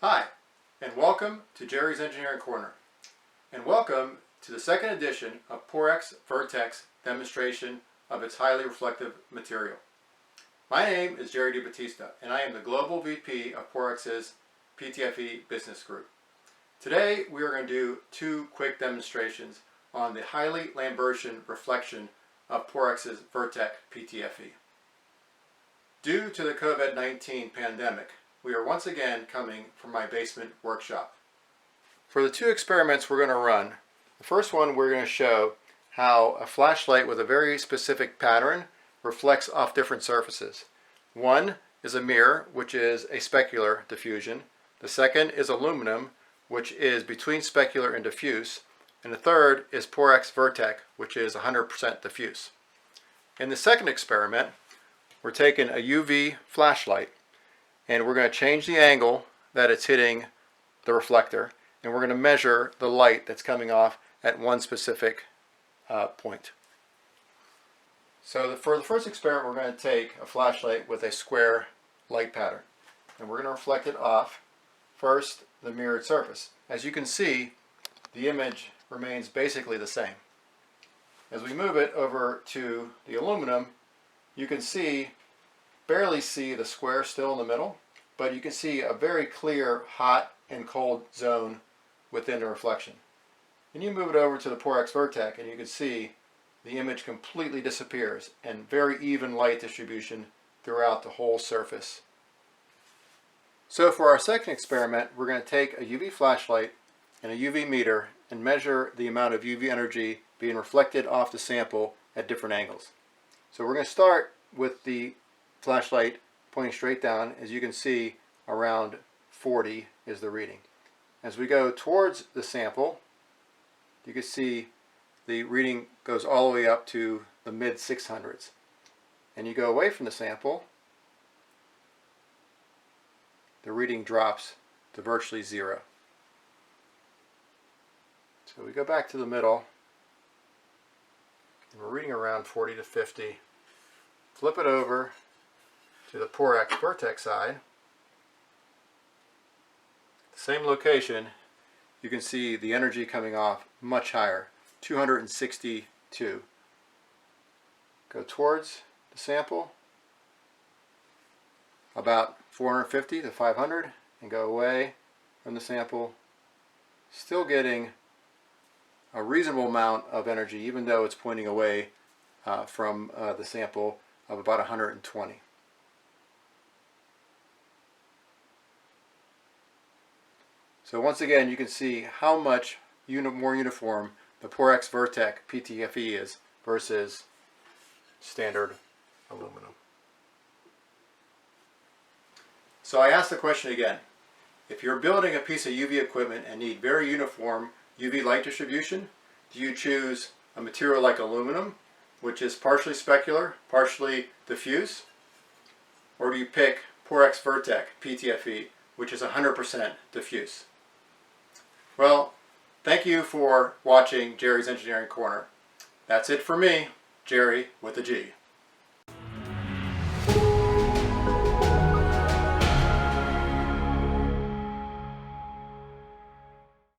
Hi, and welcome to Jerry's Engineering Corner, and welcome to the second edition of Porex Virtek's demonstration of its highly reflective material. My name is Jerry DiBattista, and I am the Global VP of Porex's PTFE Business Group. Today we are going to do two quick demonstrations on the highly Lambertian reflection of Porex's Virtek PTFE. Due to the COVID-19 pandemic, we are once again coming from my basement workshop. For the two experiments we're going to run, the first one we're going to show how a flashlight with a very specific pattern reflects off different surfaces. One is a mirror, which is a specular diffusion. The second is aluminum, which is between specular and diffuse. And the third is Porex Virtek, which is 100% diffuse. In the second experiment, we're taking a UV flashlight, and we're going to change the angle that it's hitting the reflector, and we're going to measure the light that's coming off at one specific point. So for the first experiment, we're going to take a flashlight with a square light pattern, and we're going to reflect it off first the mirrored surface. As you can see, the image remains basically the same. As we move it over to the aluminum, you can barely see the square still in the middle, but you can see a very clear hot and cold zone within the reflection. And you move it over to the Porex Virtek, and you can see the image completely disappears and very even light distribution throughout the whole surface. So for our second experiment, we're going to take a UV flashlight and a UV meter and measure the amount of UV energy being reflected off the sample at different angles. So we're going to start with the flashlight pointing straight down. As you can see, around 40 is the reading. As we go towards the sample, you can see the reading goes all the way up to the mid 600s. And you go away from the sample, the reading drops to virtually zero. So we go back to the middle, and we're reading around 40 to 50. Flip it over to the Porex Virtek side. The same location, you can see the energy coming off much higher, 262. Go towards the sample, about 450 to 500, and go away from the sample, still getting a reasonable amount of energy, even though it's pointing away from the sample of about 120. So once again, you can see how much more uniform the Porex Virtek PTFE is versus standard aluminum. So I ask the question again. If you're building a piece of UV equipment and need very uniform UV light distribution, do you choose a material like aluminum, which is partially specular, partially diffuse? Or do you pick Porex Virtek PTFE, which is 100% diffuse? Well, thank you for watching Jerry's Engineering Corner. That's it for me, Jerry with a G.